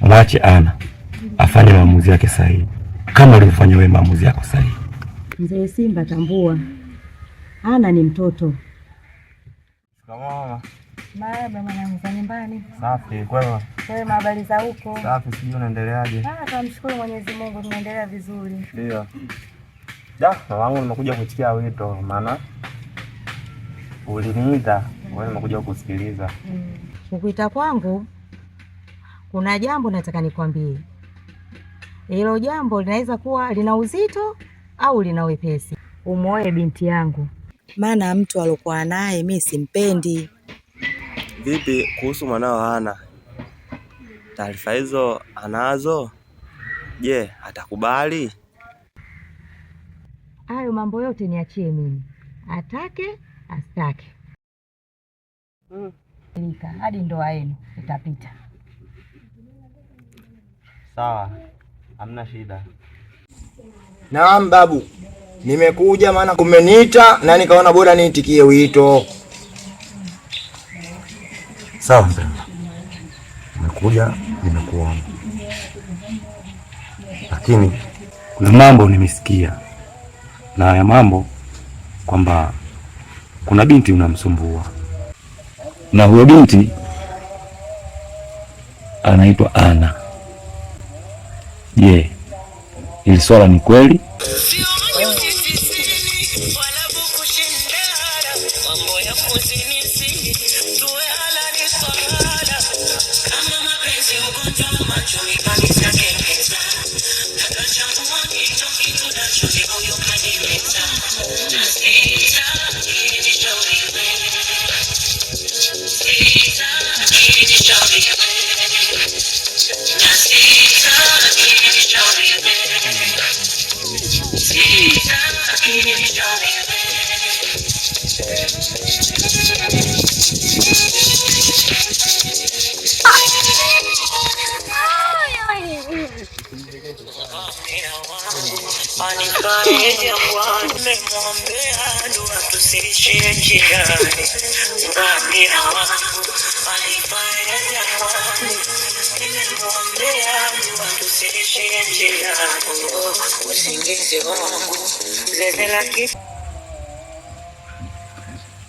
Mwache Ana afanye maamuzi yake sahihi kama ulivyofanya wewe maamuzi yako sahihi. Mzee Simba, tambua Ana ni mtoto. Mama. Marahaba mwanangu, za nyumbani? Safi, kwema. Kwema, habari za huko? Safi, sijui unaendeleaje? Tunamshukuru Mwenyezi Mungu, tunaendelea vizuri. Ndio. Mamangu nimekuja kusikia wito, maana uliniita, wewe nimekuja kukusikiliza. Kukuita kwangu kuna jambo nataka nikwambie. Hilo jambo linaweza kuwa lina uzito au lina wepesi. Umoe binti yangu, maana mtu alokuwa naye mimi simpendi. Vipi kuhusu mwanao Hana? Taarifa hizo anazo? Je, atakubali? Hayo mambo yote niachie mimi. Atake, astake. Hadi ndoa yenu itapita. Sawa, hamna shida. Naam babu, nimekuja maana kumeniita na nikaona bora niitikie wito. Sawa mpendwa, nimekuja nimekuona, lakini kuna mambo nimesikia, na haya mambo kwamba kuna binti unamsumbua, na huyo binti anaitwa Ana. Je, ili swala ni kweli?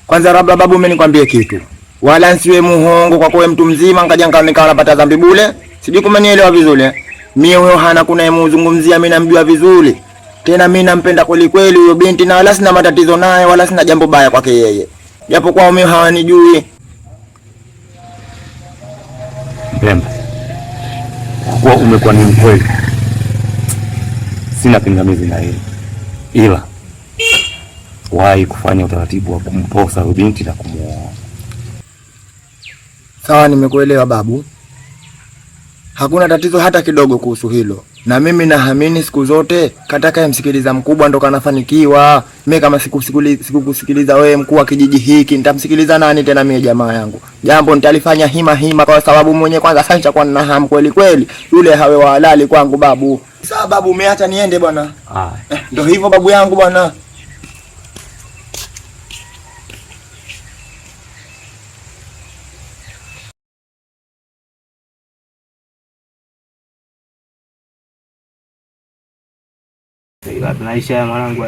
Kwanza labda babu mimi nikwambie kitu. Wala nsiwe muhongo kwa kuwe mtu mzima nikaja nikawa napata dhambi bure. Sijui kama nielewa vizuri. Mimi huyo Hana kuna yemuzungumzia mimi namjua vizuri. Tena mimi nampenda kweli kweli huyo binti na wala sina matatizo naye wala sina jambo baya kwake yeye. Japo kwa mimi hawanijui. Mpemba, kwa umekuwa ni mkweli, sina pingamizi na hilo, ila wahi kufanya utaratibu wa kumposa huyo binti na kumuoa. Sawa, nimekuelewa babu. Hakuna tatizo hata kidogo kuhusu hilo. Na mimi naamini siku zote kataka msikiliza mkubwa ndo kanafanikiwa. Mimi kama sikukusikiliza wewe mkuu wa kijiji hiki, nitamsikiliza nani tena mimi jamaa yangu? Jambo nitalifanya hima kwa sababu mwenyewe kwanza sasa kwa nina hamu kweli kweli. Yule hawe wa halali kwangu babu. Sawa babu, umeacha niende bwana. Ndio hivyo babu yangu bwana. Maisha ya mwanangu.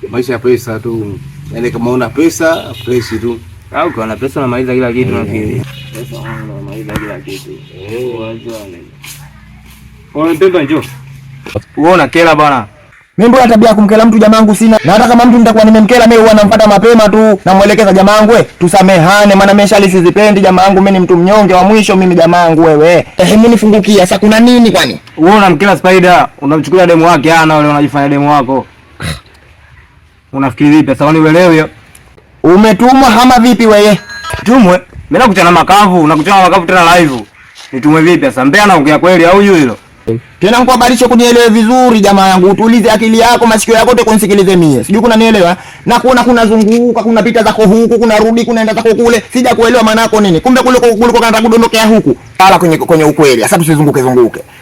Maisha ya pesa tu. Yaani kama una pesa, fresh tu. Au kuna pesa unamaliza kila kitu nafikiri. Pesa unamaliza kila kitu. Mpemba njoo. Uona kela bwana. Mimi mbona tabia ya kumkela mtu jamangu sina. Na hata kama mtu nitakuwa nimemkela mimi huwa namfuata mapema tu. Namuelekeza jamangu, tusamehane maana mimi shali sizipendi jamangu, mimi ni mtu mnyonge wa mwisho mimi jamangu wewe. Mimi nifungukia sasa kuna nini kwani? Wewe unamkela Spider, unamchukulia demu wake Ana wale unajifanya demu wako. Unafikiri vipi sasa unielewe? Umetumwa ama vipi wewe? Tumwe? Mimi nakuchana makavu, nakuchana makavu tena live. Nitumwe vipi sasa? Mbea na ongea kweli au hilo? Tena mkuhabarishe kunielewe vizuri jamaa yangu, utulize akili yako, masikio yako yote kunisikilize mie. Sijui kuna nielewa? Na kuona kuna zunguka, kuna pita zako huku, kuna rudi, kuna enda zako kule. Sija kuelewa maana yako nini. Kumbe kuliko kaanza kudondokea huku. Ala kwenye ukweli. Sasa tusizunguke.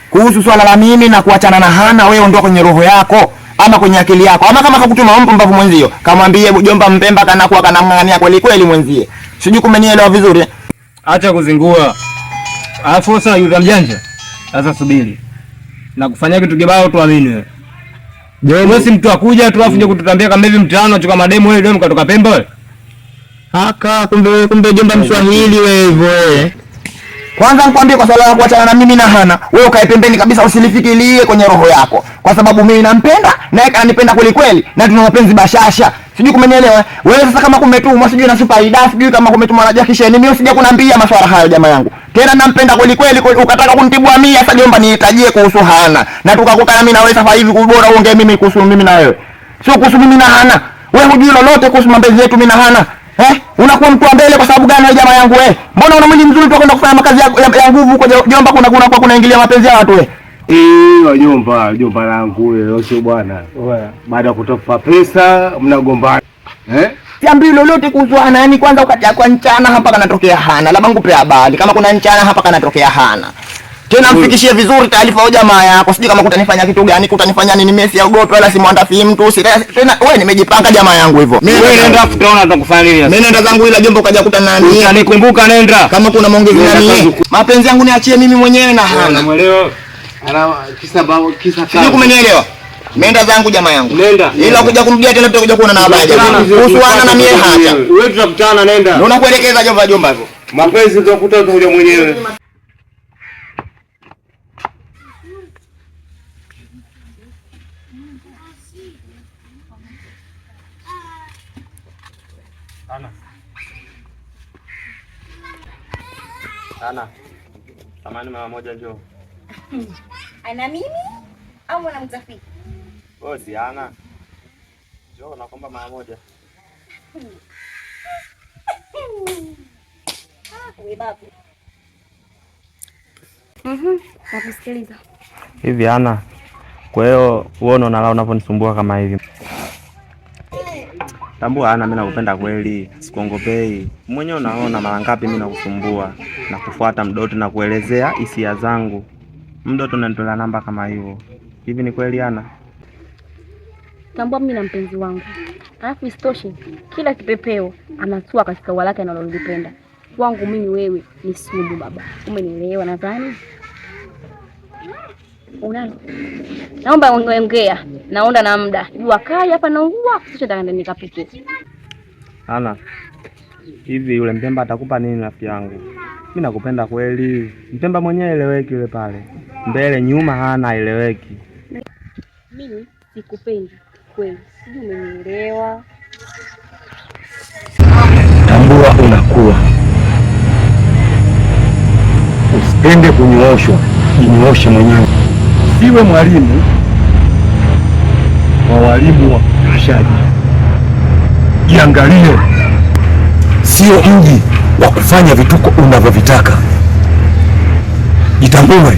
Kuhusu swala la mimi na kuachana na Hana, wewe ondoa kwenye roho yako. ama kwenye akili yako, ama kama kakutuma mpumbavu mwenzio, kamwambie mjomba Mpemba kanakuwa kanamng'ang'ania kweli kweli mwenzie. Sijui kumenielewa vizuri. Acha kuzingua. Alafu sasa yule mjanja. Sasa subiri. Na kufanyia kitu kibao tuamini wewe. Wewe si mtu akuja tu afu je kututambia kama hivi mtaano chukua mademu wewe demu katoka Pemba wewe. Haka kumbe jomba Mswahili wewe hivyo wewe. Kwanza nikwambie kwa swala la kuachana na mimi na Hana, wewe ukae pembeni kabisa usilifikirie kwenye roho yako. Kwa sababu mimi nampenda naye kanipenda kweli kweli na tuna mapenzi bashasha. Sijui kumenielewa. Wewe sasa kama kumetumwa sijui na super ida sijui kama kumetumwa na Jakisheni mimi usije kunambia maswala hayo jamaa yangu. Tena nampenda kweli kweli ukataka kunitibua mimi sasa jomba nihitajie kuhusu Hana. Na tukakutana mimi na wewe sasa hivi bora uongee mimi kuhusu mimi na wewe. Sio kuhusu mimi na Hana. Wewe hujui lolote kuhusu mapenzi yetu mimi na Hana. Unakuwa mtu wa mbele kwa sababu gani wewe jamaa yangu wewe? Mbona una mwili mzuri tu kwenda kufanya makazi ya nguvu kwa jomba kunaingilia mapenzi ya watu wewe? Jomba langu wewe sio bwana. Baada ya kutoa pesa mnagombana. Siambii lolote kuhusu Hana, yani kwanza ukaja kwa nchana hapa kanatokea Hana. Labda ngupe habari kama kuna nchana hapa kanatokea Hana. Tena mfikishie vizuri taarifa au jamaa yako. Sijui kama kutanifanya kitu gani, kutanifanya nini, mimi siogopi wala simwandafi mtu. Tena wewe nimejipanga jamaa yangu hivyo. Wewe nenda kutaona atakufanya nini? Mimi nenda zangu ila jomba ukaja kutana nani? Utanikumbuka nenda. Kama kuna maongezi nani? Mapenzi yangu niachie mimi mwenyewe na Hana. Unaelewa? Kisa sijui kumenielewa. Nenda zangu jamaa yangu. Nenda. Ila kuja kumrudia tena tutakuja kuona na habari. Kuhusu Hana na mimi haja. Wewe tutakutana nenda. Ndio nakuelekeza jomba hivyo. Mapenzi utakuta utakuja mwenyewe. Ana. Samani mara moja njoo. Ana mimi au mwana mtafiti? Wewe si Ana. Njoo naomba mara moja. Wewe babu. Nakusikiliza. Hivi Ana. Kwa hiyo uone unavyonisumbua kama hivi. Tambua Ana, mimi nakupenda kweli, sikuongopei. Mwenyewe unaona mara ngapi mimi nakusumbua na kufuata mdoto na kuelezea hisia zangu. Mdoto unanitolea namba kama hivyo. Hivi ni kweli Ana? Tambua mimi na mpenzi wangu. Alafu isitoshe kila kipepeo anatua katika ua lake analolipenda. Wangu mimi wewe ni sumu baba. Umenielewa nadhani? Unalo. Naomba ongea. Naonda na muda. Jua kali hapa naungua, kisha nitaenda nikapike. Ana. Hivi yule Mpemba atakupa nini rafiki yangu? Mimi nakupenda kweli. Mpemba mwenyewe eleweki yule pale. Mbele nyuma hana eleweki. Mimi sikupendi kweli. Sijui umenielewa. Tambua unakuwa. Usipende kunyooshwa, jinyooshe mwenyewe. Siwe mwalimu wa walimu wa kashaji. Jiangalie. Sio mji wa kufanya vituko unavyovitaka. Jitambue.